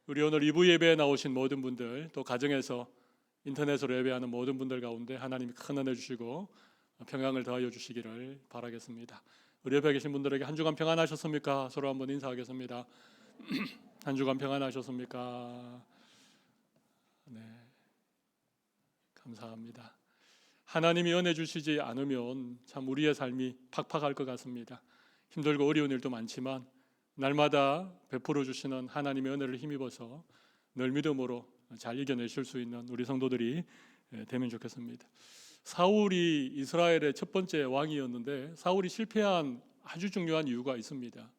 우리 오늘 2부 예배에 나오신 모든 분들, 또 가정에서 인터넷으로 예배하는 모든 분들 가운데 하나님이 큰 은혜 주시고 평강을 더하여 주시기를 바라겠습니다. 우리 옆에 계신 분들에게 한 주간 평안하셨습니까? 서로 한번 인사하겠습니다. 한 주간 평안하셨습니까? 네, 감사합니다. 하나님이 은혜 주시지 않으면 참 우리의 삶이 팍팍할 것 같습니다. 힘들고 어려운 일도 많지만 날마다 베풀어 주시는 하나님의 은혜를 힘입어서 늘 믿음으로 잘 이겨내실 수 있는 우리 성도들이 되면 좋겠습니다. 사울이 이스라엘의 첫 번째 왕이었는데 사울이 실패한 아주 중요한 이유가 있습니다.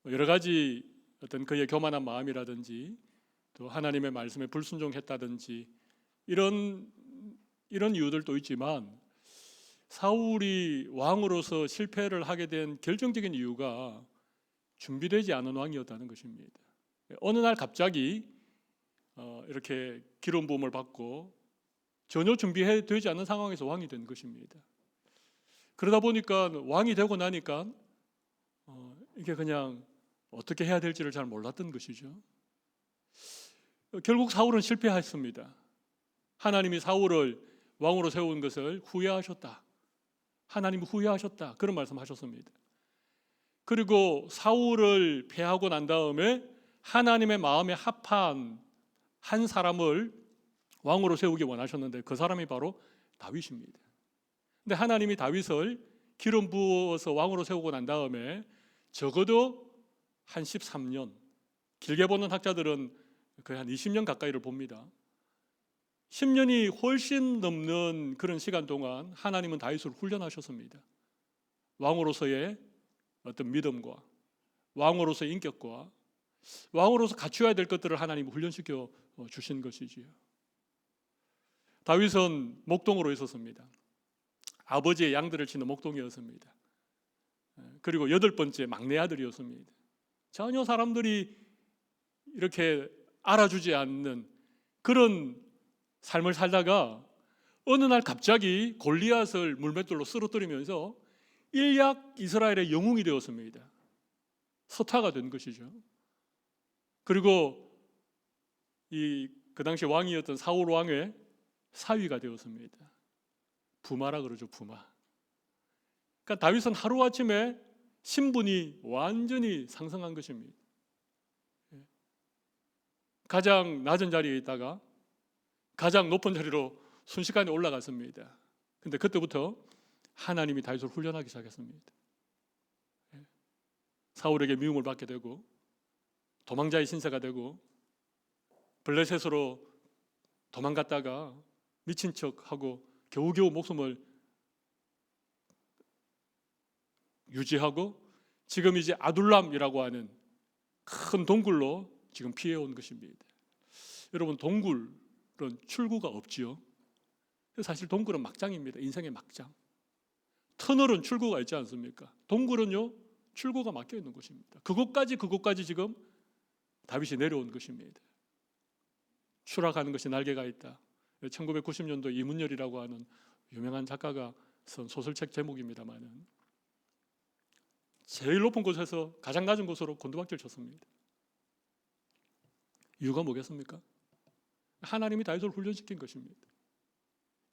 여러 가지 어떤 그의 교만한 마음이라든지 또 하나님의 말씀에 불순종했다든지 이런 이유들도 있지만 사울이 왕으로서 실패를 하게 된 결정적인 이유가 준비되지 않은 왕이었다는 것입니다. 어느 날 갑자기 이렇게 기름 부음을 받고 전혀 준비되지 않은 상황에서 왕이 된 것입니다. 그러다 보니까 왕이 되고 나니까 이게 그냥 어떻게 해야 될지를 잘 몰랐던 것이죠. 결국 사울은 실패했습니다. 하나님이 사울을 왕으로 세운 것을 후회하셨다. 하나님이 후회하셨다. 그런 말씀하셨습니다. 그리고 사울을 패하고 난 다음에 하나님의 마음에 합한 한 사람을 왕으로 세우기 원하셨는데 그 사람이 바로 다윗입니다. 근데 하나님이 다윗을 기름 부어서 왕으로 세우고 난 다음에 적어도 한 13년, 길게 보는 학자들은 거의 한 20년 가까이를 봅니다. 10년이 훨씬 넘는 그런 시간 동안 하나님은 다윗을 훈련하셨습니다. 왕으로서의 어떤 믿음과 왕으로서의 인격과 왕으로서 갖추어야 될 것들을 하나님이 훈련시켜 주신 것이지요. 다윗은 목동으로 있었습니다. 아버지의 양들을 치는 목동이었습니다. 그리고 8번째 막내 아들이었습니다. 전혀 사람들이 이렇게 알아주지 않는 그런 삶을 살다가 어느 날 갑자기 골리앗을 물맷돌로 쓰러뜨리면서 일약 이스라엘의 영웅이 되었습니다. 서타가 된 것이죠. 그리고 그 당시 왕이었던 사울 왕의 사위가 되었습니다. 부마라 그러죠, 부마. 그러니까 다윗은 하루아침에 신분이 완전히 상승한 것입니다. 가장 낮은 자리에 있다가 가장 높은 자리로 순식간에 올라갔습니다. 근데 그때부터 하나님이 다윗을 훈련하기 시작했습니다. 사울에게 미움을 받게 되고 도망자의 신세가 되고 블레셋으로 도망갔다가 미친 척하고 겨우겨우 목숨을 유지하고 지금 이제 아둘람이라고 하는 큰 동굴로 지금 피해온 것입니다. 여러분, 동굴은 출구가 없지요. 사실 동굴은 막장입니다. 인생의 막장. 터널은 출구가 있지 않습니까? 동굴은요, 출구가 막혀 있는 것입니다. 그곳까지 지금 다윗이 내려온 것입니다. 추락하는 것이 날개가 있다. 1990년도 이문열이라고 하는 유명한 작가가 쓴 소설책 제목입니다만은 제일 높은 곳에서 가장 낮은 곳으로 곤두박질 쳤습니다. 이유가 뭐겠습니까? 하나님이 다윗을 훈련시킨 것입니다.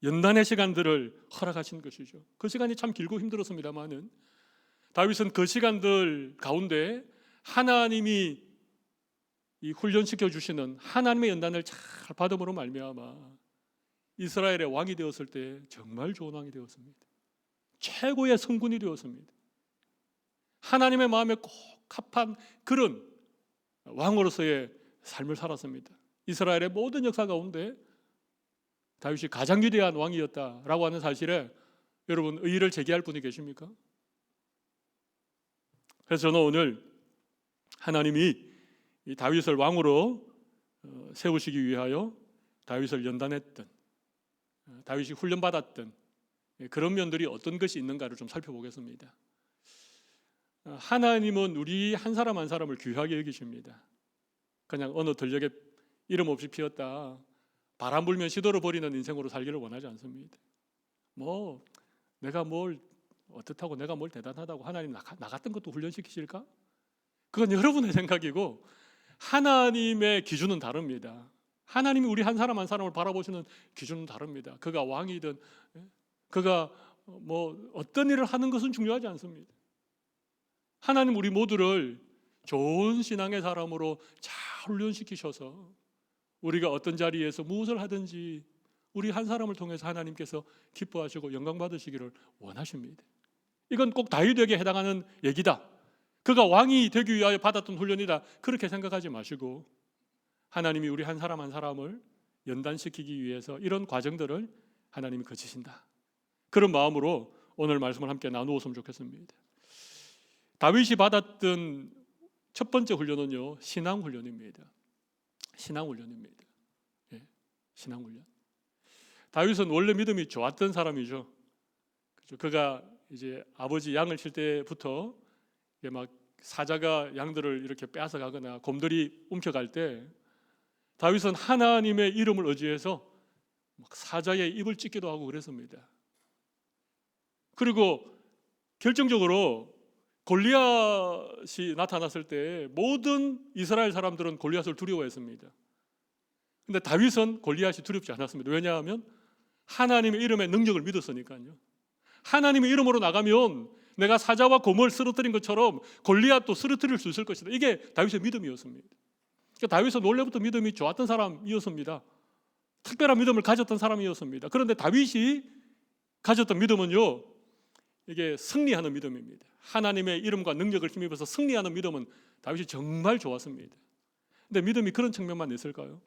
연단의 시간들을 허락하신 것이죠. 그 시간이 참 길고 힘들었습니다만은 다윗은 그 시간들 가운데 하나님이 이 훈련시켜 주시는 하나님의 연단을 잘 받음으로 말미암아 이스라엘의 왕이 되었을 때 정말 좋은 왕이 되었습니다. 최고의 성군이 되었습니다. 하나님의 마음에 꼭 합한 그런 왕으로서의 삶을 살았습니다. 이스라엘의 모든 역사 가운데 다윗이 가장 위대한 왕이었다라고 하는 사실에 여러분 의의를 제기할 분이 계십니까? 그래서 저는 오늘 하나님이 이 다윗을 왕으로 세우시기 위하여 다윗을 연단했던, 다윗이 훈련받았던 그런 면들이 어떤 것이 있는가를 좀 살펴보겠습니다. 하나님은 우리 한 사람 한 사람을 귀하게 여기십니다. 그냥 어느 들녘에 이름 없이 피었다 바람 불면 시도를 버리는 인생으로 살기를 원하지 않습니다. 내가 뭘 어떻다고 내가 뭘 대단하다고 하나님 나 같은 것도 훈련시키실까? 그건 여러분의 생각이고 하나님의 기준은 다릅니다. 하나님이 우리 한 사람 한 사람을 바라보시는 기준은 다릅니다. 그가 왕이든 그가 어떤 일을 하는 것은 중요하지 않습니다. 하나님 우리 모두를 좋은 신앙의 사람으로 잘 훈련시키셔서 우리가 어떤 자리에서 무엇을 하든지 우리 한 사람을 통해서 하나님께서 기뻐하시고 영광 받으시기를 원하십니다. 이건 꼭 다윗에게 해당하는 얘기다. 그가 왕이 되기 위하여 받았던 훈련이다. 그렇게 생각하지 마시고 하나님이 우리 한 사람 한 사람을 연단시키기 위해서 이런 과정들을 하나님이 거치신다. 그런 마음으로 오늘 말씀을 함께 나누었으면 좋겠습니다. 다윗이 받았던 첫 번째 훈련은요, 신앙훈련입니다. 신앙훈련입니다. 예, 신앙훈련. 다윗은 원래 믿음이 좋았던 사람이죠. 그가 이제 아버지 양을 칠 때부터 막 사자가 양들을 이렇게 빼앗아 가거나 곰들이 움켜갈 때 다윗은 하나님의 이름을 의지해서 막 사자의 입을 찢기도 하고 그랬습니다. 그리고 결정적으로 골리앗이 나타났을 때 모든 이스라엘 사람들은 골리앗을 두려워했습니다. 근데 다윗은 골리앗이 두렵지 않았습니다. 왜냐하면 하나님의 이름의 능력을 믿었으니까요. 하나님의 이름으로 나가면 내가 사자와 곰을 쓰러뜨린 것처럼 골리앗도 쓰러뜨릴 수 있을 것이다. 이게 다윗의 믿음이었습니다. 그러니까 다윗은 원래부터 믿음이 좋았던 사람이었습니다. 특별한 믿음을 가졌던 사람이었습니다. 그런데 다윗이 가졌던 믿음은요, 이게 승리하는 믿음입니다. 하나님의 이름과 능력을 힘입어서 승리하는 믿음은 다윗이 정말 좋았습니다. 근데 믿음이 그런 측면만 있을까요?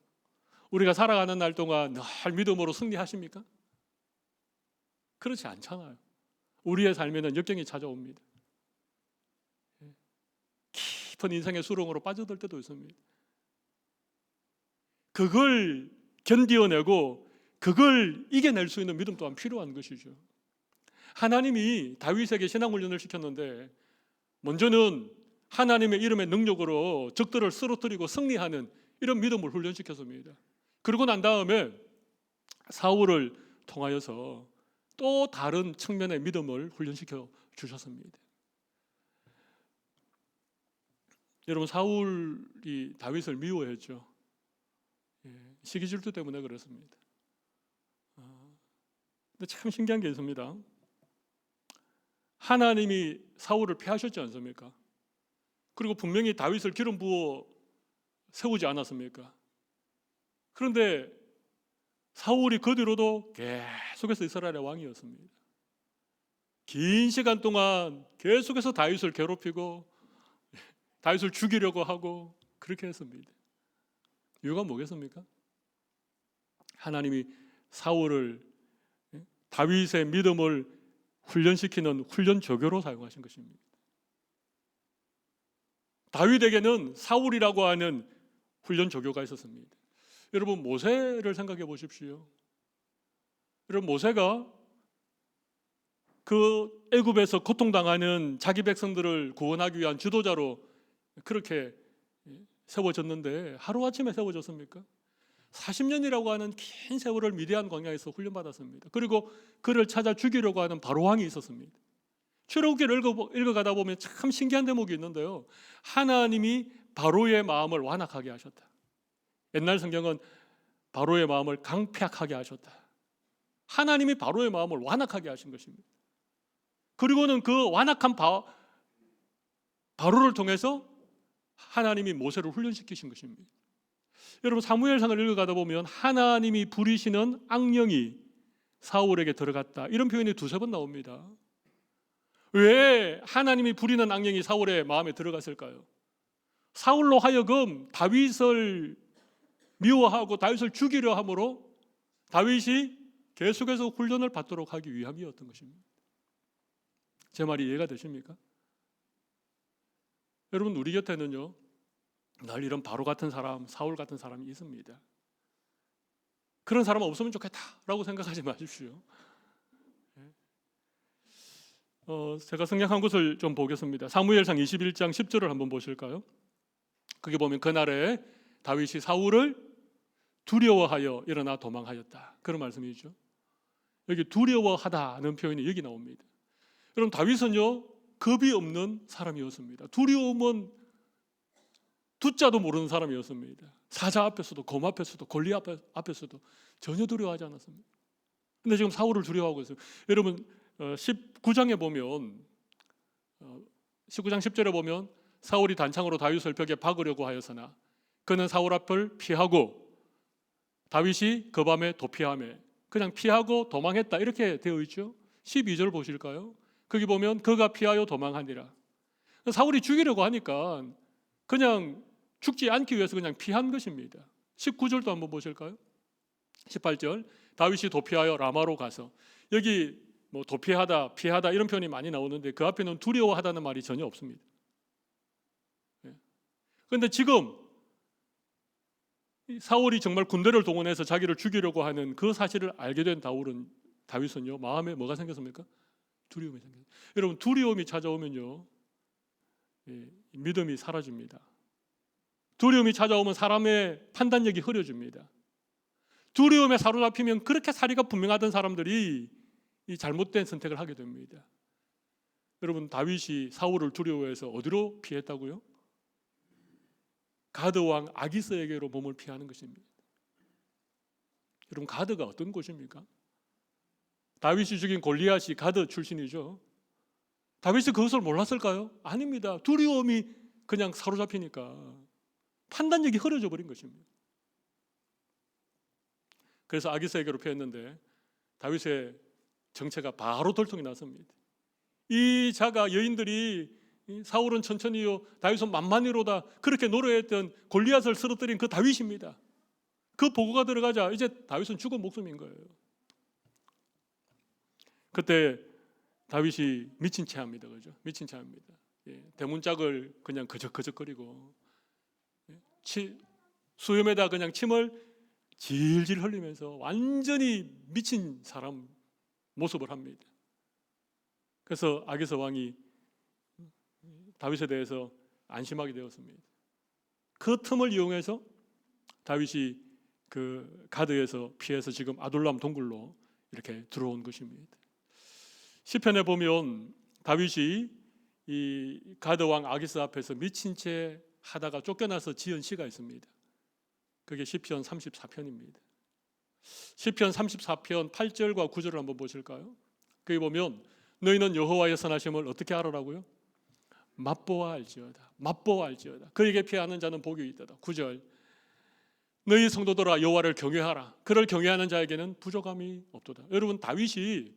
우리가 살아가는 날 동안 늘 믿음으로 승리하십니까? 그렇지 않잖아요. 우리의 삶에는 역경이 찾아옵니다. 깊은 인생의 수렁으로 빠져들 때도 있습니다. 그걸 견디어내고 그걸 이겨낼 수 있는 믿음 또한 필요한 것이죠. 하나님이 다윗에게 신앙훈련을 시켰는데 먼저는 하나님의 이름의 능력으로 적들을 쓰러뜨리고 승리하는 이런 믿음을 훈련시켰습니다. 그러고 난 다음에 사울을 통하여서 또 다른 측면의 믿음을 훈련시켜 주셨습니다. 여러분, 사울이 다윗을 미워했죠. 시기 질투 때문에 그렇습니다. 근데 참 신기한 게 있습니다. 하나님이 사울을 패하셨지 않습니까? 그리고 분명히 다윗을 기름 부어 세우지 않았습니까? 그런데 사울이 그 뒤로도 계속해서 이스라엘의 왕이었습니다. 긴 시간 동안 계속해서 다윗을 괴롭히고 다윗을 죽이려고 하고 그렇게 했습니다. 이유가 뭐겠습니까? 하나님이 사울을 다윗의 믿음을 훈련시키는 훈련 조교로 사용하신 것입니다. 다윗에게는 사울이라고 하는 훈련 조교가 있었습니다. 여러분, 모세를 생각해 보십시오. 여러분, 모세가 그 애굽에서 고통당하는 자기 백성들을 구원하기 위한 지도자로 그렇게 세워졌는데 하루아침에 세워졌습니까? 40년이라고 하는 긴 세월을 미디안 광야에서 훈련받았습니다. 그리고 그를 찾아 죽이려고 하는 바로왕이 있었습니다. 출애굽기를 읽어가다 보면 참 신기한 대목이 있는데요, 하나님이 바로의 마음을 완악하게 하셨다. 옛날 성경은 바로의 마음을 강팍하게 하셨다. 하나님이 바로의 마음을 완악하게 하신 것입니다. 그리고는 그 완악한 바로를 통해서 하나님이 모세를 훈련시키신 것입니다. 여러분, 사무엘상을 읽어가다 보면 하나님이 부리시는 악령이 사울에게 들어갔다, 이런 표현이 두세 번 나옵니다. 왜 하나님이 부리는 악령이 사울의 마음에 들어갔을까요? 사울로 하여금 다윗을 미워하고 다윗을 죽이려 함으로 다윗이 계속해서 훈련을 받도록 하기 위함이었던 것입니다. 제 말이 이해가 되십니까? 여러분, 우리 곁에는요 늘 이런 바로 같은 사람, 사울 같은 사람이 있습니다. 그런 사람 없으면 좋겠다라고 생각하지 마십시오. 제가 생략한 것을 좀 보겠습니다. 사무엘상 21장 10절을 한번 보실까요? 거기 보면 그날에 다윗이 사울을 두려워하여 일어나 도망하였다, 그런 말씀이죠. 여기 두려워하다는 표현이 여기 나옵니다. 여러분, 다윗은요 겁이 없는 사람이었습니다. 두려움은 두자도 모르는 사람이었습니다. 사자 앞에서도, 검 앞에서도, 골리앗 앞에서도 전혀 두려워하지 않았습니다. 근데 지금 사울을 두려워하고 있어요. 여러분 19장에 보면 19장 10절에 보면 사울이 단창으로 다윗을 벽에 박으려고 하였으나 그는 사울 앞을 피하고 다윗이 그 밤에 도피하며 그냥 피하고 도망했다 이렇게 되어 있죠. 12절 보실까요? 거기 보면 그가 피하여 도망하니라. 사울이 죽이려고 하니까 그냥 죽지 않기 위해서 그냥 피한 것입니다. 19절도 한번 보실까요? 18절 다윗이 도피하여 라마로 가서, 여기 뭐 도피하다, 피하다 이런 표현이 많이 나오는데 그 앞에는 두려워하다는 말이 전혀 없습니다. 그런데 지금 사울이 정말 군대를 동원해서 자기를 죽이려고 하는 그 사실을 알게 된 다윗은요 마음에 뭐가 생겼습니까? 두려움이 생겨요. 여러분 두려움이 찾아오면요 믿음이 사라집니다. 두려움이 찾아오면 사람의 판단력이 흐려집니다. 두려움에 사로잡히면 그렇게 사리가 분명하던 사람들이 이 잘못된 선택을 하게 됩니다. 여러분 다윗이 사울을 두려워해서 어디로 피했다고요? 가드 왕 아기스에게로 몸을 피하는 것입니다. 여러분 가드가 어떤 곳입니까? 다윗이 죽인 골리앗이 가드 출신이죠. 다윗이 그것을 몰랐을까요? 아닙니다. 두려움이 그냥 사로잡히니까 판단력이 흐려져 버린 것입니다. 그래서 아기스에게로 피했는데 다윗의 정체가 바로 돌통이 났습니다. 이 자가 여인들이 사울은 천천히요 다윗은 만만히로다 그렇게 노래했던 골리앗을 쓰러뜨린 그 다윗입니다. 그 보고가 들어가자 이제 다윗은 죽은 목숨인 거예요. 그때 다윗이 미친 채 합니다. 그죠? 미친 채 합니다. 대문짝을 그냥 그적그적거리고 수염에다 그냥 침을 질질 흘리면서 완전히 미친 사람 모습을 합니다. 그래서 아기스 왕이 다윗에 대해서 안심하게 되었습니다. 그 틈을 이용해서 다윗이 그 가드에서 피해서 지금 아둘람 동굴로 이렇게 들어온 것입니다. 시편에 보면 다윗이 이 가드 왕 아기스 앞에서 미친 채 하다가 쫓겨나서 지은 시가 있습니다. 그게 시편 34편입니다. 시편 34편 8절과 9절을 한번 보실까요? 거기 보면 너희는 여호와의 선하심을 어떻게 알으라고요? 맛보아 알지어다. 맛보아 알지어다. 그에게 피하는 자는 복이 있도다. 9절 너희 성도들아 여호와를 경외하라. 그를 경외하는 자에게는 부족함이 없도다. 여러분 다윗이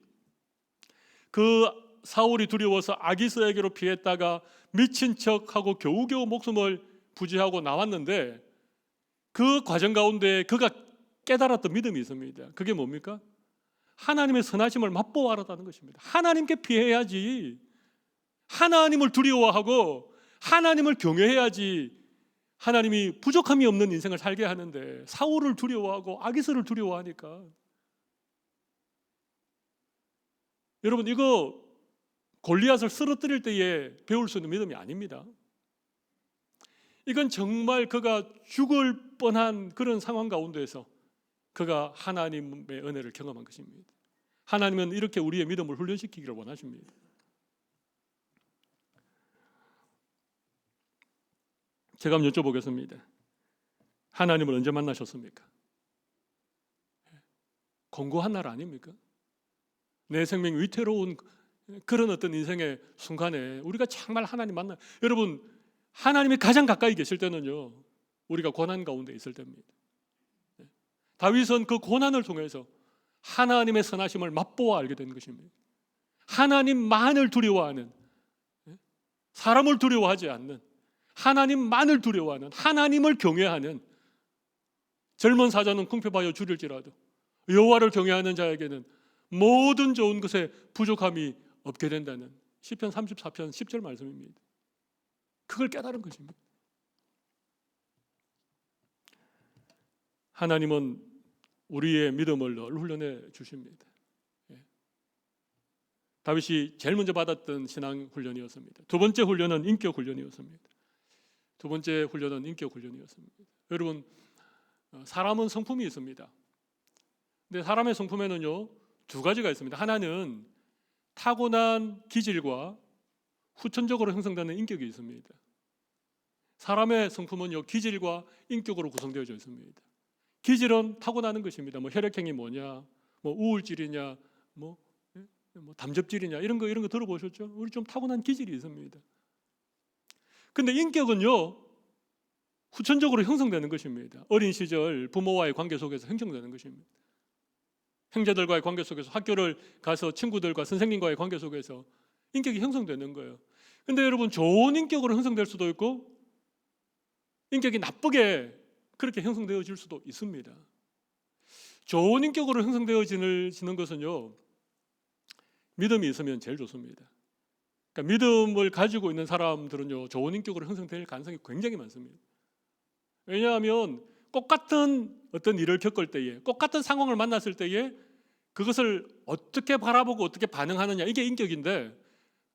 그 사울이 두려워서 아기스에게로 피했다가 미친 척하고 겨우겨우 목숨을 부지하고 나왔는데 그 과정 가운데 그가 깨달았던 믿음이 있습니다. 그게 뭡니까? 하나님의 선하심을 맛보아 알았다는 것입니다. 하나님께 피해야지. 하나님을 두려워하고 하나님을 경외해야지 하나님이 부족함이 없는 인생을 살게 하는데 사울을 두려워하고 아기스를 두려워하니까 여러분 이거 골리앗을 쓰러뜨릴 때에 배울 수 있는 믿음이 아닙니다. 이건 정말 그가 죽을 뻔한 그런 상황 가운데에서 그가 하나님의 은혜를 경험한 것입니다. 하나님은 이렇게 우리의 믿음을 훈련시키기를 원하십니다. 제가 한번 여쭤보겠습니다. 하나님을 언제 만나셨습니까? 공고한 날 아닙니까? 내 생명이 위태로운 그런 어떤 인생의 순간에 우리가 정말 하나님 만나, 여러분 하나님이 가장 가까이 계실 때는요 우리가 고난 가운데 있을 때입니다. 다윗은 그 고난을 통해서 하나님의 선하심을 맛보아 알게 된 것입니다. 하나님만을 두려워하는, 사람을 두려워하지 않는, 하나님만을 두려워하는, 하나님을 경외하는, 젊은 사자는 궁핍하여 줄일지라도 여호와를 경외하는 자에게는 모든 좋은 것에 부족함이 없게 된다는 시편 34편 10절 말씀입니다. 그걸 깨달은 것입니다. 하나님은 우리의 믿음을 늘 훈련해 주십니다. 다윗이 제일 먼저 받았던 신앙 훈련이었습니다. 두 번째 훈련은 인격 훈련이었습니다. 두 번째 훈련은 인격 훈련이었습니다. 여러분 사람은 성품이 있습니다. 근데 사람의 성품에는요 두 가지가 있습니다. 하나는 타고난 기질과 후천적으로 형성되는 인격이 있습니다. 사람의 성품은요, 기질과 인격으로 구성되어져 있습니다. 기질은 타고나는 것입니다. 뭐 혈액형이 뭐냐, 뭐 우울질이냐, 뭐 담즙질이냐 이런 거 들어보셨죠? 우리 좀 타고난 기질이 있습니다. 근데 인격은요, 후천적으로 형성되는 것입니다. 어린 시절 부모와의 관계 속에서 형성되는 것입니다. 형제들과의 관계 속에서, 학교를 가서 친구들과 선생님과의 관계 속에서 인격이 형성되는 거예요. 근데 여러분, 좋은 인격으로 형성될 수도 있고 인격이 나쁘게 그렇게 형성되어질 수도 있습니다. 좋은 인격으로 형성되어지는 것은요, 믿음이 있으면 제일 좋습니다. 그러니까 믿음을 가지고 있는 사람들은요, 좋은 인격으로 형성될 가능성이 굉장히 많습니다. 왜냐하면 똑같은 어떤 일을 겪을 때에, 똑같은 상황을 만났을 때에 그것을 어떻게 바라보고 어떻게 반응하느냐, 이게 인격인데,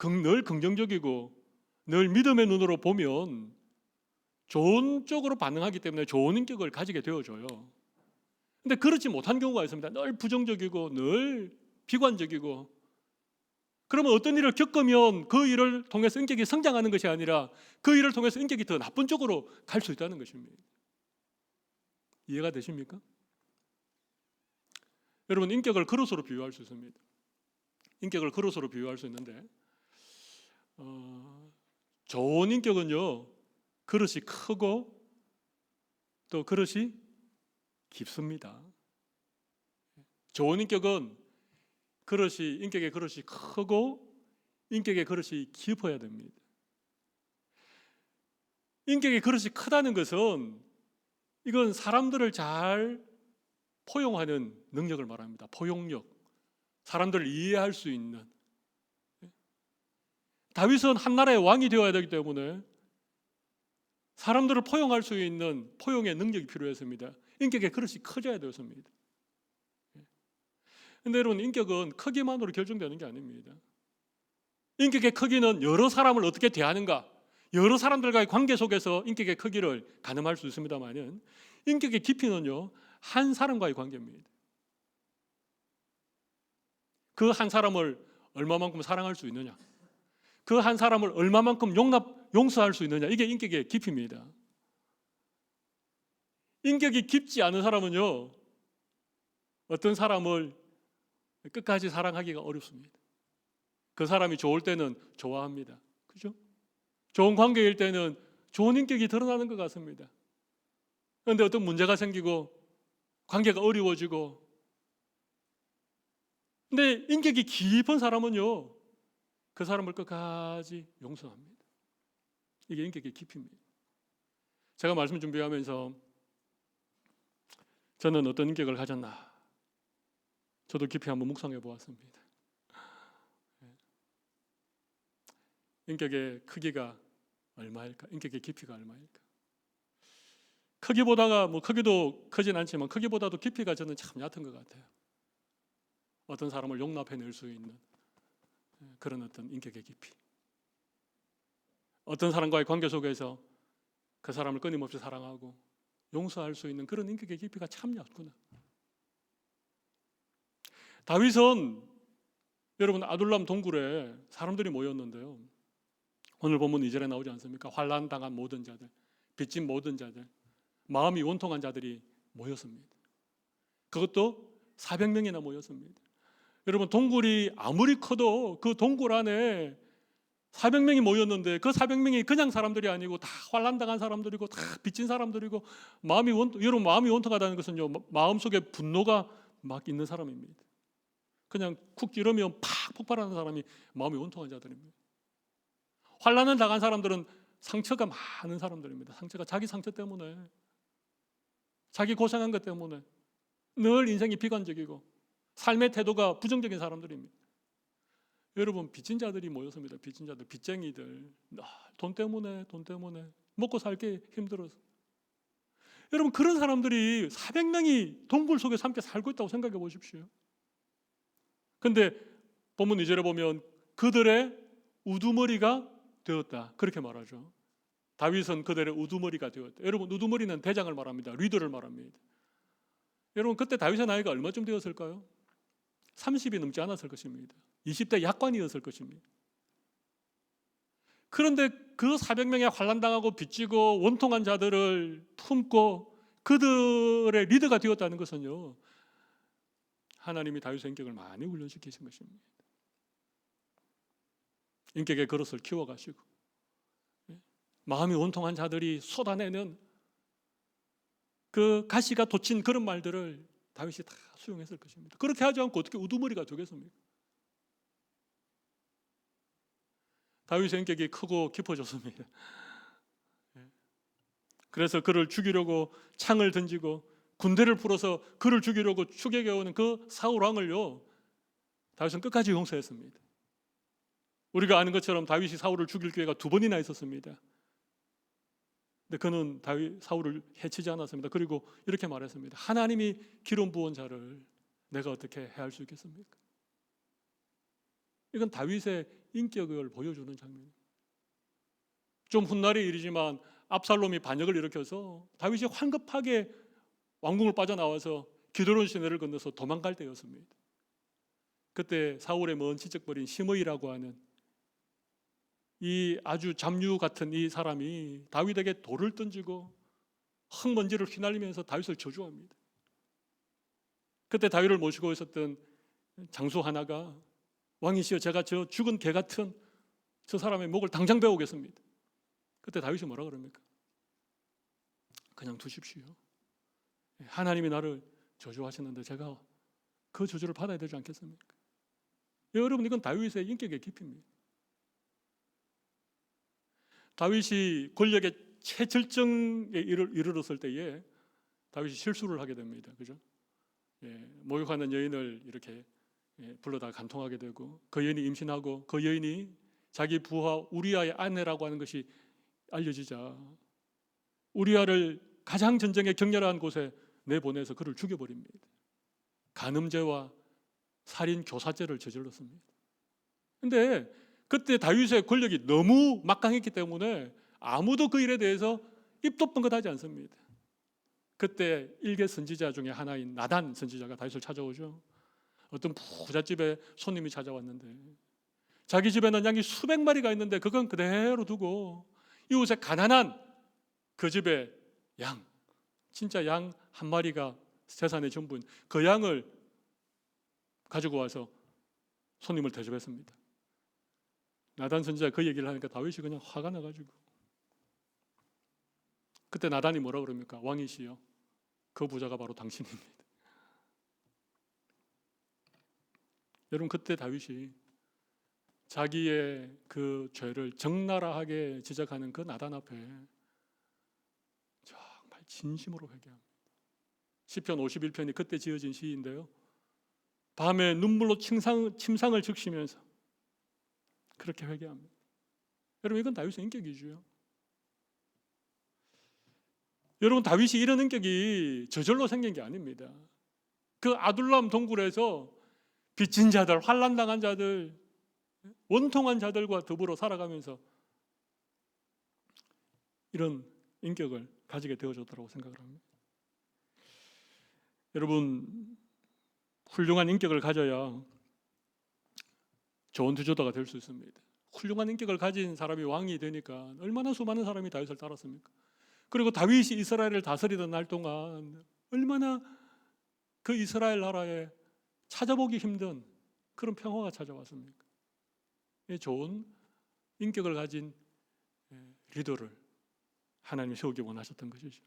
늘 긍정적이고 늘 믿음의 눈으로 보면 좋은 쪽으로 반응하기 때문에 좋은 인격을 가지게 되어져요. 근데 그렇지 못한 경우가 있습니다. 늘 부정적이고 늘 비관적이고, 그러면 어떤 일을 겪으면 그 일을 통해서 인격이 성장하는 것이 아니라 그 일을 통해서 인격이 더 나쁜 쪽으로 갈 수 있다는 것입니다. 이해가 되십니까? 여러분, 인격을 그릇으로 비유할 수 있습니다. 인격을 그릇으로 비유할 수 있는데, 좋은 인격은요, 그릇이 크고 또 그릇이 깊습니다. 좋은 인격은 인격의 그릇이 크고 인격의 그릇이 깊어야 됩니다. 인격의 그릇이 크다는 것은 이건 사람들을 잘 포용하는 능력을 말합니다. 포용력, 사람들을 이해할 수 있는. 다윗은 한 나라의 왕이 되어야 되기 때문에 사람들을 포용할 수 있는 포용의 능력이 필요했습니다. 인격의 그릇이 커져야 되었습니다. 그런데 여러분, 인격은 크기만으로 결정되는 게 아닙니다. 인격의 크기는 여러 사람을 어떻게 대하는가, 여러 사람들과의 관계 속에서 인격의 크기를 가늠할 수 있습니다만은, 인격의 깊이는요, 한 사람과의 관계입니다. 그 한 사람을 얼마만큼 사랑할 수 있느냐, 그 한 사람을 얼마만큼 용서할 수 있느냐, 이게 인격의 깊이입니다. 인격이 깊지 않은 사람은요, 어떤 사람을 끝까지 사랑하기가 어렵습니다. 그 사람이 좋을 때는 좋아합니다. 그죠? 좋은 관계일 때는 좋은 인격이 드러나는 것 같습니다. 그런데 어떤 문제가 생기고 관계가 어려워지고, 근데 인격이 깊은 사람은요, 그 사람을 끝까지 용서합니다. 이게 인격의 깊이입니다. 제가 말씀 준비하면서 저는 어떤 인격을 가졌나, 저도 깊이 한번 묵상해 보았습니다. 인격의 크기가 얼마일까? 인격의 깊이가 얼마일까? 크기도 크진 않지만 크기보다도 깊이가 저는 참 얕은 것 같아요. 어떤 사람을 용납해낼 수 있는 그런 어떤 인격의 깊이, 어떤 사람과의 관계 속에서 그 사람을 끊임없이 사랑하고 용서할 수 있는 그런 인격의 깊이가 참 얕구나. 다윗은 여러분, 아둘람 동굴에 사람들이 모였는데요, 오늘 본문 2절에 나오지 않습니까? 환난 당한 모든 자들, 빚진 모든 자들, 마음이 원통한 자들이 모였습니다. 그것도 400명이나 모였습니다. 여러분, 동굴이 아무리 커도 그 동굴 안에 400명이 모였는데, 그 400명이 그냥 사람들이 아니고 다 환난 당한 사람들이고 다 빚진 사람들이고, 여러분, 마음이 원통하다는 것은요, 마음속에 분노가 막 있는 사람입니다. 그냥 쿡 찌르면 팍 폭발하는 사람이 마음이 원통한 자들입니다. 환난을 당한 사람들은 상처가 많은 사람들입니다. 자기 상처 때문에, 자기 고생한 것 때문에 늘 인생이 비관적이고 삶의 태도가 부정적인 사람들입니다. 여러분, 빚진 자들이 모였습니다. 빚진 자들, 빚쟁이들, 돈 때문에 먹고 살기 힘들어서. 여러분, 그런 사람들이 400명이 동굴 속에 함께 살고 있다고 생각해 보십시오. 그런데 본문 2절에 보면 그들의 우두머리가 되었다, 그렇게 말하죠. 다윗은 그들의 우두머리가 되었다. 여러분, 우두머리는 대장을 말합니다. 리더를 말합니다. 여러분, 그때 다윗의 나이가 얼마쯤 되었을까요? 30이 넘지 않았을 것입니다. 20대 약관이었을 것입니다. 그런데 그 400명의 환난당하고 빚지고 원통한 자들을 품고 그들의 리더가 되었다는 것은요, 하나님이 다윗의 인격을 많이 훈련시키신 것입니다. 인격의 그릇을 키워가시고 마음이 원통한 자들이 쏟아내는 그 가시가 돋친 그런 말들을 다윗이 다 수용했을 것입니다. 그렇게 하지 않고 어떻게 우두머리가 되겠습니까? 다윗의 인격이 크고 깊어졌습니다. 그래서 그를 죽이려고 창을 던지고 군대를 풀어서 그를 죽이려고 추격해 오는 그 사울 왕을요, 다윗은 끝까지 용서했습니다. 우리가 아는 것처럼 다윗이 사울을 죽일 기회가 2번이나 있었습니다. 근데 그는 사울을 해치지 않았습니다. 그리고 이렇게 말했습니다. 하나님이 기름 부은 자를 내가 어떻게 해할 수 있겠습니까? 이건 다윗의 인격을 보여주는 장면입니다. 좀 훗날의 일이지만 압살롬이 반역을 일으켜서 다윗이 황급하게 왕궁을 빠져나와서 기드론 시내를 건너서 도망갈 때였습니다. 그때 사울의 먼 친척벌인 시므이라고 하는 이 아주 잡류 같은 이 사람이 다윗에게 돌을 던지고 흙먼지를 휘날리면서 다윗을 저주합니다. 그때 다윗을 모시고 있었던 장수 하나가 왕이시여 제가 저 죽은 개 같은 저 사람의 목을 당장 베어오겠습니다. 그때 다윗이 뭐라 그럽니까? 그냥 두십시오. 하나님이 나를 저주하시는데 제가 그 저주를 받아야 되지 않겠습니까? 여러분, 이건 다윗의 인격의 깊이입니다. 다윗이 권력의 최절정에 이르렀을 때에 다윗이 실수를 하게 됩니다. 그죠? 모욕하는 여인을 이렇게 불러다 간통하게 되고 그 여인이 임신하고 그 여인이 자기 부하 우리아의 아내라고 하는 것이 알려지자 우리아를 가장 전쟁에 격렬한 곳에 내보내서 그를 죽여버립니다. 간음죄와 살인 교사죄를 저질렀습니다. 그런데 그때 다윗의 권력이 너무 막강했기 때문에 아무도 그 일에 대해서 입도 뻥긋하지 않습니다. 그때 일개 선지자 중에 하나인 나단 선지자가 다윗을 찾아오죠. 어떤 부잣집에 손님이 찾아왔는데 자기 집에는 양이 수백 마리가 있는데 그건 그대로 두고 이웃에 가난한 그 집에 양, 진짜 양 한 마리가 재산의 전부인 그 양을 가지고 와서 손님을 대접했습니다. 나단 선지자가 그 얘기를 하니까 다윗이 그냥 화가 나가지고 그때 나단이 뭐라 그럽니까? 왕이시여 그 부자가 바로 당신입니다. 여러분, 그때 다윗이 자기의 그 죄를 적나라하게 지적하는 그 나단 앞에 정말 진심으로 회개합니다. 시편 51편이 그때 지어진 시인데요, 밤에 눈물로 침상을 적시면서 그렇게 회개합니다. 여러분, 이건 다윗의 인격이죠. 여러분, 다윗이 이런 인격이 저절로 생긴 게 아닙니다. 그 아둘람 동굴에서 빚진 자들, 환난당한 자들, 원통한 자들과 더불어 살아가면서 이런 인격을 가지게 되어졌다고 생각을 합니다. 여러분, 훌륭한 인격을 가져야 좋은 지도자가 될 수 있습니다. 훌륭한 인격을 가진 사람이 왕이 되니까 얼마나 수많은 사람이 다윗을 따랐습니까? 그리고 다윗이 이스라엘을 다스리던 날 동안 얼마나 그 이스라엘 나라에 찾아보기 힘든 그런 평화가 찾아왔습니까? 좋은 인격을 가진 리더를 하나님이 세우기 원하셨던 것이죠.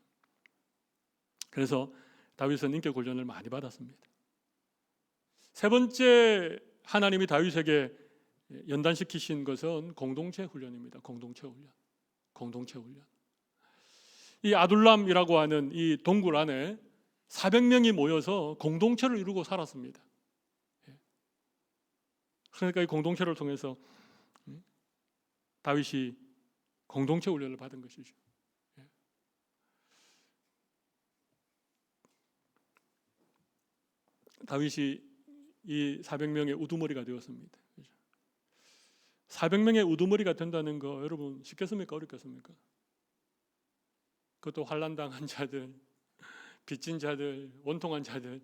그래서 다윗은 인격 훈련을 많이 받았습니다. 세 번째 하나님이 다윗에게 연단시키신 것은 공동체 훈련입니다. 공동체 훈련. 이 아둘람이라고 하는 이 동굴 안에 400명이 모여서 공동체를 이루고 살았습니다. 그러니까 이 공동체를 통해서 다윗이 공동체 훈련을 받은 것이죠. 다윗이 이 400명의 우두머리가 되었습니다. 400명의 우두머리가 된다는 거 여러분 쉽겠습니까? 어렵겠습니까? 그것도 환난당한 자들, 빚진 자들, 원통한 자들,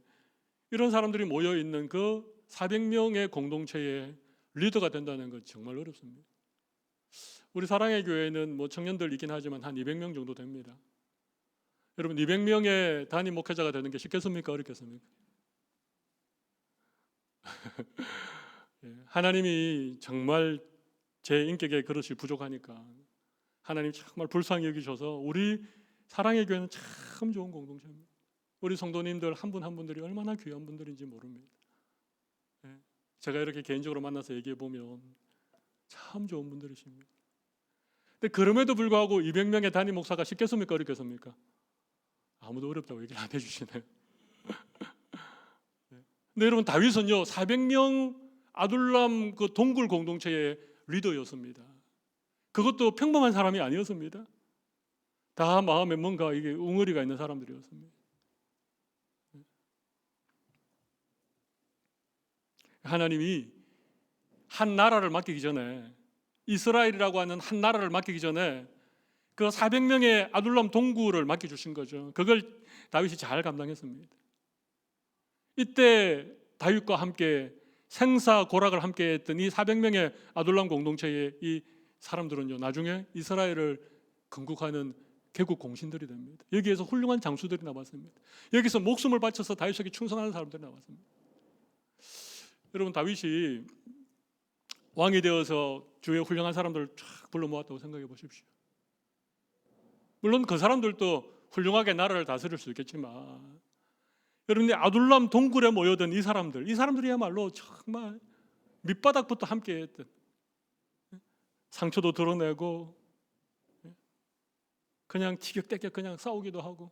이런 사람들이 모여있는 그 400명의 공동체의 리더가 된다는 것 정말 어렵습니다. 우리 사랑의 교회는 뭐 청년들이긴 하지만 한 200명 정도 됩니다. 여러분 200명의 담임 목회자가 되는 게 쉽겠습니까? 어렵겠습니까? 하나님이 정말 제 인격에 그릇이 부족하니까 하나님 정말 불쌍히 여기셔서 우리 사랑의 교회는 참 좋은 공동체입니다. 우리 성도님들 한 분 한 분들이 얼마나 귀한 분들인지 모릅니다. 제가 이렇게 개인적으로 만나서 얘기해 보면 참 좋은 분들이십니다. 근데 그럼에도 불구하고 200명의 담임 목사가 쉽겠습니까? 어렵겠습니까? 아무도 어렵다고 얘기를 안 해주시네요. 근데 여러분 다윗은요 400명 아둘람 그 동굴 공동체의 리더였습니다. 그것도 평범한 사람이 아니었습니다. 다 마음에 뭔가 이게 웅어리가 있는 사람들이었습니다. 하나님이 한 나라를 맡기기 전에 이스라엘이라고 하는 한 나라를 맡기기 전에 그 400명의 아둘람 동굴을 맡겨주신 거죠. 그걸 다윗이 잘 감당했습니다. 이때 다윗과 함께 생사고락을 함께 했던 이 400명의 아둘람 공동체의 이 사람들은요 나중에 이스라엘을 건국하는 개국 공신들이 됩니다. 여기에서 훌륭한 장수들이 나왔습니다. 여기서 목숨을 바쳐서 다윗에게 충성하는 사람들이 나왔습니다. 여러분 다윗이 왕이 되어서 주위에 훌륭한 사람들을 쫙 불러 모았다고 생각해 보십시오. 물론 그 사람들도 훌륭하게 나라를 다스릴 수 있겠지만 여러분이 아둘람 동굴에 모여든 이 사람들이야말로 정말 밑바닥부터 함께 했던 상처도 드러내고 그냥 티격태격 그냥 싸우기도 하고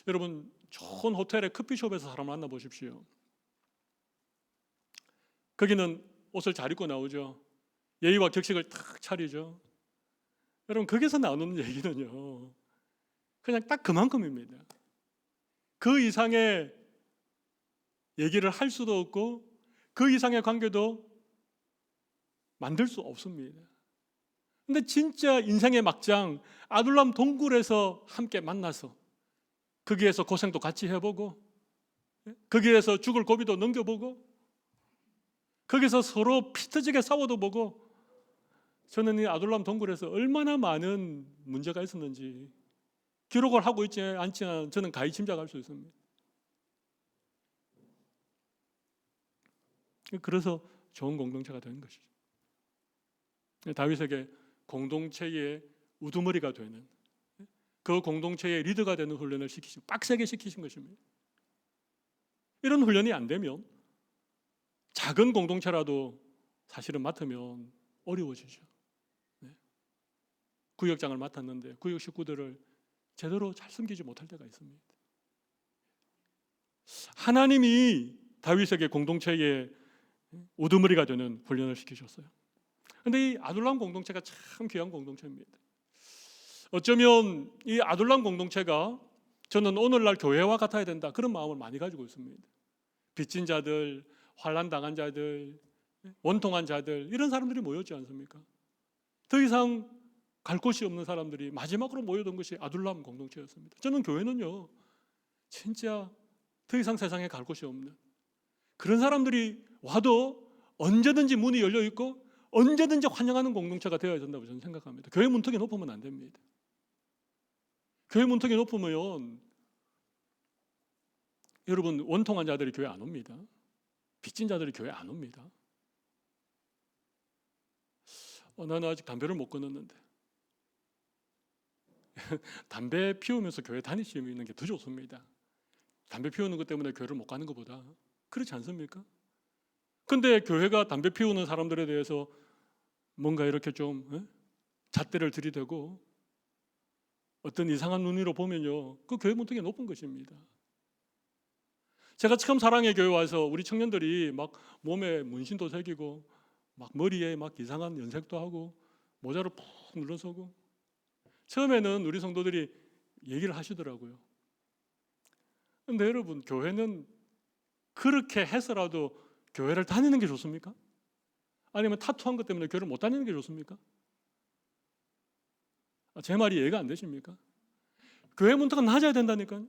여러분 좋은 호텔의 커피숍에서 사람 만나보십시오. 거기는 옷을 잘 입고 나오죠. 예의와 격식을 탁 차리죠. 여러분 거기서 나오는 얘기는요 그냥 딱 그만큼입니다. 그 이상의 얘기를 할 수도 없고 그 이상의 관계도 만들 수 없습니다. 근데 진짜 인생의 막장 아둘람 동굴에서 함께 만나서 거기에서 고생도 같이 해보고 거기에서 죽을 고비도 넘겨보고 거기서 서로 피 터지게 싸워도 보고 저는 이 아둘람 동굴에서 얼마나 많은 문제가 있었는지 기록을 하고 있지 않지만 저는 가히 짐작할 수 있습니다. 그래서 좋은 공동체가 된 것이죠. 다윗에게 공동체의 우두머리가 되는 그 공동체의 리더가 되는 훈련을 빡세게 시키신 것입니다. 이런 훈련이 안 되면 작은 공동체라도 사실은 맡으면 어려워지죠. 구역장을 맡았는데 구역 식구들을 제대로 잘 섬기지 못할 때가 있습니다. 하나님이 다윗에게 공동체의 우두머리가 되는 훈련을 시키셨어요. 그런데 이 아둘람 공동체가 참 귀한 공동체입니다. 어쩌면 이 아둘람 공동체가 저는 오늘날 교회와 같아야 된다 그런 마음을 많이 가지고 있습니다. 빚진 자들, 환난 당한 자들, 원통한 자들 이런 사람들이 모였지 않습니까? 더 이상 갈 곳이 없는 사람들이 마지막으로 모여든 것이 아둘람 공동체였습니다. 저는 교회는요 진짜 더 이상 세상에 갈 곳이 없는 그런 사람들이 와도 언제든지 문이 열려 있고 언제든지 환영하는 공동체가 되어야 된다고 저는 생각합니다. 교회 문턱이 높으면 안 됩니다. 교회 문턱이 높으면 여러분 원통한 자들이 교회 안 옵니다. 빚진 자들이 교회 안 옵니다. 나는 아직 담배를 못 끊었는데 담배 피우면서 교회 다니시는 게 더 좋습니다. 담배 피우는 것 때문에 교회를 못 가는 것보다 그렇지 않습니까? 근데 교회가 담배 피우는 사람들에 대해서 뭔가 이렇게 좀 잣대를 들이대고 어떤 이상한 눈으로 보면요 그 교회 문턱이 높은 것입니다. 제가 처음 사랑의 교회 와서 우리 청년들이 막 몸에 문신도 새기고 막 머리에 막 이상한 연색도 하고 모자를 푹 눌러서고 처음에는 우리 성도들이 얘기를 하시더라고요. 근데 여러분 교회는 그렇게 해서라도 교회를 다니는 게 좋습니까? 아니면 타투한 것 때문에 교회를 못 다니는 게 좋습니까? 제 말이 이해가 안 되십니까? 교회 문턱은 낮아야 된다니까요.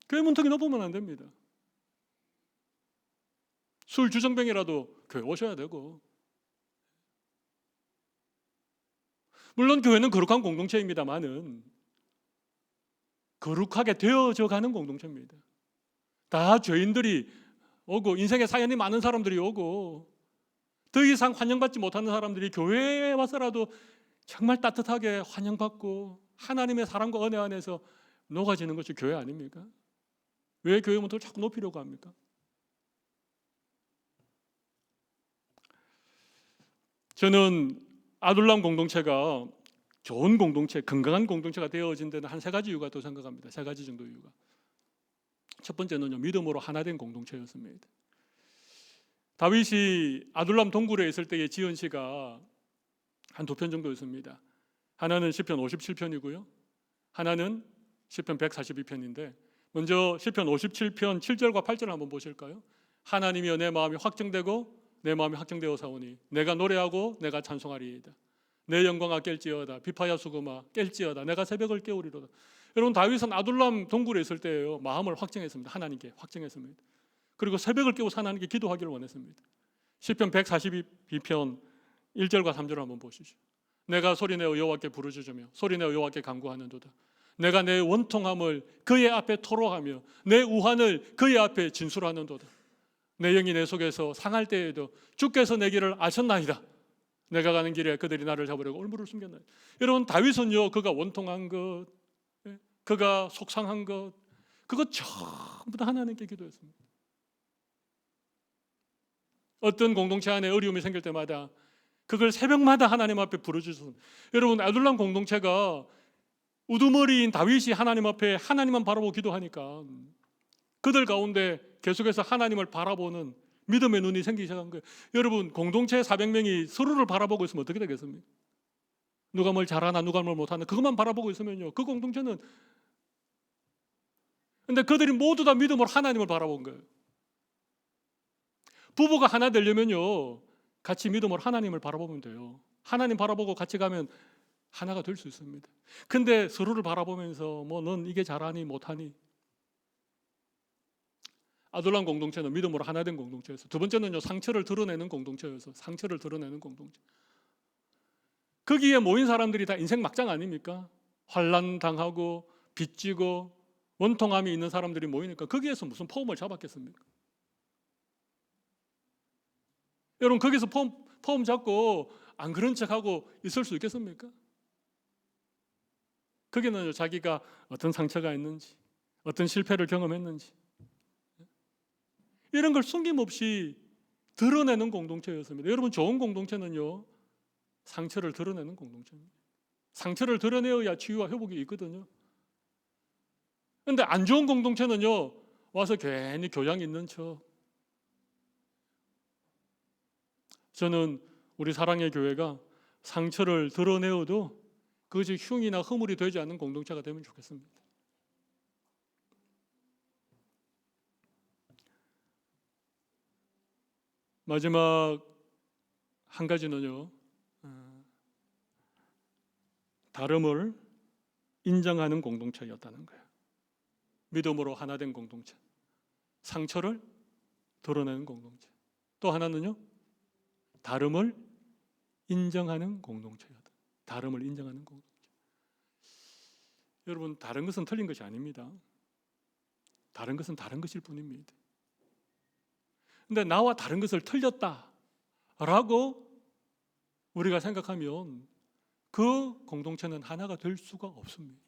교회 문턱이 높으면 안 됩니다. 술 주정뱅이라도 교회 오셔야 되고 물론 교회는 거룩한 공동체입니다만은 거룩하게 되어져 가는 공동체입니다. 다 죄인들이 오고 인생에 사연이 많은 사람들이 오고 더 이상 환영받지 못하는 사람들이 교회에 와서라도 정말 따뜻하게 환영받고 하나님의 사랑과 은혜 안에서 녹아지는 것이 교회 아닙니까? 왜 교회 문턱을 자꾸 높이려고 합니까? 저는 아둘람 공동체가 좋은 공동체, 건강한 공동체가 되어진 데는 한 세 가지 이유가 또 생각합니다. 세 가지 정도 이유가. 첫 번째는요, 믿음으로 하나된 공동체였습니다. 다윗이 아둘람 동굴에 있을 때의 지은 시가 한 두 편 정도 있습니다. 하나는 시편 57편이고요. 하나는 시편 142편인데 먼저 시편 57편 7절과 8절 한번 보실까요? 하나님이여 내 마음이 확정되고 내 마음이 확정되어 사오니 내가 노래하고 내가 찬송하리이다. 내 영광아 깰지어다. 비파야 수금아 깰지어다. 내가 새벽을 깨우리로다. 여러분 다윗은 아둘람 동굴에 있을 때예요. 마음을 확정했습니다. 하나님께 확정했습니다. 그리고 새벽을 깨워서 하나님께 기도하기를 원했습니다. 시편 142편 1절과 3절을 한번 보시죠. 내가 소리내어 여호와께 부르짖으며 소리내어 여호와께 간구하는도다. 내가 내 원통함을 그의 앞에 토로하며 내 우환을 그의 앞에 진술하는도다. 내 영이 내 속에서 상할 때에도 주께서 내 길을 아셨나이다. 내가 가는 길에 그들이 나를 잡으려고 올무를 숨겼나이다. 여러분 다윗은요, 그가 원통한 것, 그가 속상한 것, 그거 전부 다 하나님께 기도했습니다. 어떤 공동체 안에 어려움이 생길 때마다 그걸 새벽마다 하나님 앞에 부르짖습니다. 여러분 아둘람 공동체가 우두머리인 다윗이 하나님 앞에 하나님만 바라보고 기도하니까 그들 가운데 계속해서 하나님을 바라보는 믿음의 눈이 생기기 시작한 거예요. 여러분 공동체 400명이 서로를 바라보고 있으면 어떻게 되겠습니까? 누가 뭘 잘하나 누가 뭘 못하나 그것만 바라보고 있으면요, 그 공동체는, 근데 그들이 모두 다 믿음으로 하나님을 바라본 거예요. 부부가 하나 되려면요, 같이 믿음으로 하나님을 바라보면 돼요. 하나님 바라보고 같이 가면 하나가 될 수 있습니다. 근데 서로를 바라보면서 뭐 넌 이게 잘하니 못하니. 아둘람 공동체는 믿음으로 하나 된 공동체였어요. 두 번째는요, 상처를 드러내는 공동체여서 상처를 드러내는 공동체. 거기에 모인 사람들이 다 인생 막장 아닙니까? 환난 당하고 빚지고 원통함이 있는 사람들이 모이니까 거기에서 무슨 포음을 잡았겠습니까? 여러분 거기서 포음 잡고 안 그런 척하고 있을 수 있겠습니까? 거기는 자기가 어떤 상처가 있는지, 어떤 실패를 경험했는지 이런 걸 숨김없이 드러내는 공동체였습니다. 여러분 좋은 공동체는요, 상처를 드러내는 공동체입니다. 상처를 드러내어야 치유와 회복이 있거든요. 그런데 안 좋은 공동체는요, 와서 괜히 교양 있는 척. 저는 우리 사랑의 교회가 상처를 드러내어도 그것이 흉이나 허물이 되지 않는 공동체가 되면 좋겠습니다. 마지막 한 가지는요, 다름을 인정하는 공동체였다는 거예요. 믿음으로 하나 된 공동체, 상처를 드러내는 공동체. 또 하나는요, 다름을 인정하는 공동체였다. 다름을 인정하는 공동체. 여러분 다른 것은 틀린 것이 아닙니다. 다른 것은 다른 것일 뿐입니다. 근데 나와 다른 것을 틀렸다라고 우리가 생각하면 그 공동체는 하나가 될 수가 없습니다.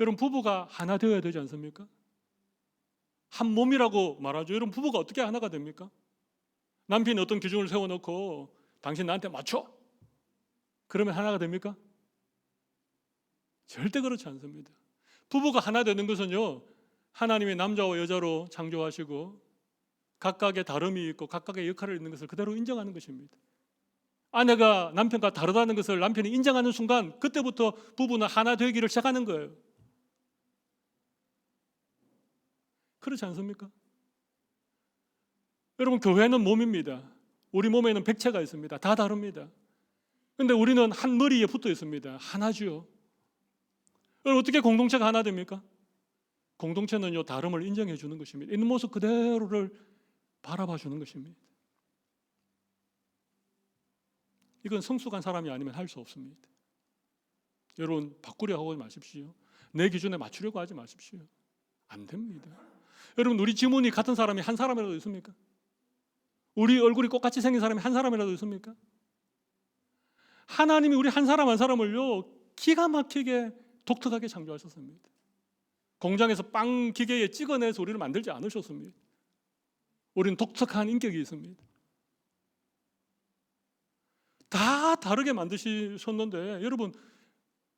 여러분 부부가 하나 되어야 되지 않습니까? 한 몸이라고 말하죠. 여러분 부부가 어떻게 하나가 됩니까? 남편이 어떤 기준을 세워놓고 당신 나한테 맞춰, 그러면 하나가 됩니까? 절대 그렇지 않습니다. 부부가 하나 되는 것은요, 하나님의 남자와 여자로 창조하시고 각각의 다름이 있고 각각의 역할을 있는 것을 그대로 인정하는 것입니다. 아내가 남편과 다르다는 것을 남편이 인정하는 순간 그때부터 부부는 하나 되기를 시작하는 거예요. 그렇지 않습니까? 여러분 교회는 몸입니다. 우리 몸에는 백체가 있습니다. 다 다릅니다. 그런데 우리는 한 머리에 붙어 있습니다. 하나죠. 여러분 어떻게 공동체가 하나 됩니까? 공동체는요, 다름을 인정해 주는 것입니다. 있는 모습 그대로를 바라봐 주는 것입니다. 이건 성숙한 사람이 아니면 할 수 없습니다. 여러분 바꾸려고 하지 마십시오. 내 기준에 맞추려고 하지 마십시오. 안 됩니다. 여러분 우리 지문이 같은 사람이 한 사람이라도 있습니까? 우리 얼굴이 똑같이 생긴 사람이 한 사람이라도 있습니까? 하나님이 우리 한 사람 한 사람을요 기가 막히게 독특하게 창조하셨습니다. 공장에서 빵 기계에 찍어내서 우리를 만들지 않으셨습니다. 우리는 독특한 인격이 있습니다. 다 다르게 만드셨는데 여러분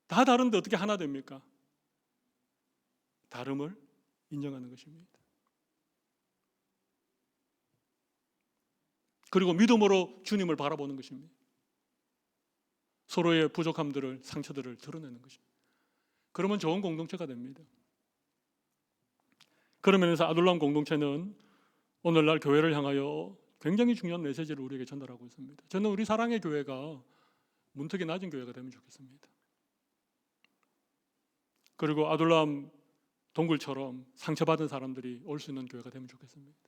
다 다른데 어떻게 하나 됩니까? 다름을 인정하는 것입니다. 그리고 믿음으로 주님을 바라보는 것입니다. 서로의 부족함들을, 상처들을 드러내는 것입니다. 그러면 좋은 공동체가 됩니다. 그런 면에서 아둘람 공동체는 오늘날 교회를 향하여 굉장히 중요한 메시지를 우리에게 전달하고 있습니다. 저는 우리 사랑의 교회가 문턱이 낮은 교회가 되면 좋겠습니다. 그리고 아둘람 동굴처럼 상처받은 사람들이 올 수 있는 교회가 되면 좋겠습니다.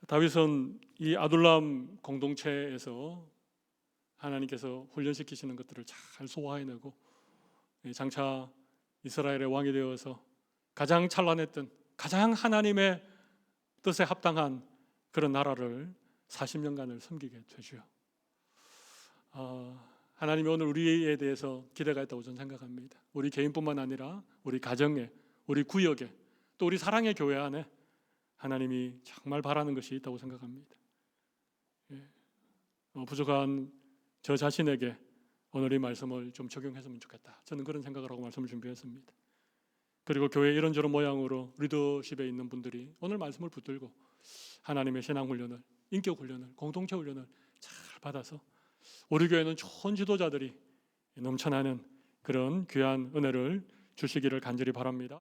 다윗은 이 아둘람 공동체에서 하나님께서 훈련시키시는 것들을 잘 소화해내고 장차 이스라엘의 왕이 되어서 가장 찬란했던 가장 하나님의 뜻에 합당한 그런 나라를 40년간을 섬기게 되죠. 하나님이 오늘 우리에 대해서 기대가 있다고 저는 생각합니다. 우리 개인뿐만 아니라 우리 가정에, 우리 구역에, 또 우리 사랑의 교회 안에 하나님이 정말 바라는 것이 있다고 생각합니다. 부족한 저 자신에게 오늘 이 말씀을 좀 적용했으면 좋겠다. 저는 그런 생각을 하고 말씀을 준비했습니다. 그리고 교회 이런저런 모양으로 리더십에 있는 분들이 오늘 말씀을 붙들고 하나님의 신앙 훈련을, 인격 훈련을, 공동체 훈련을 잘 받아서 우리 교회는 좋은 지도자들이 넘쳐나는 그런 귀한 은혜를 주시기를 간절히 바랍니다.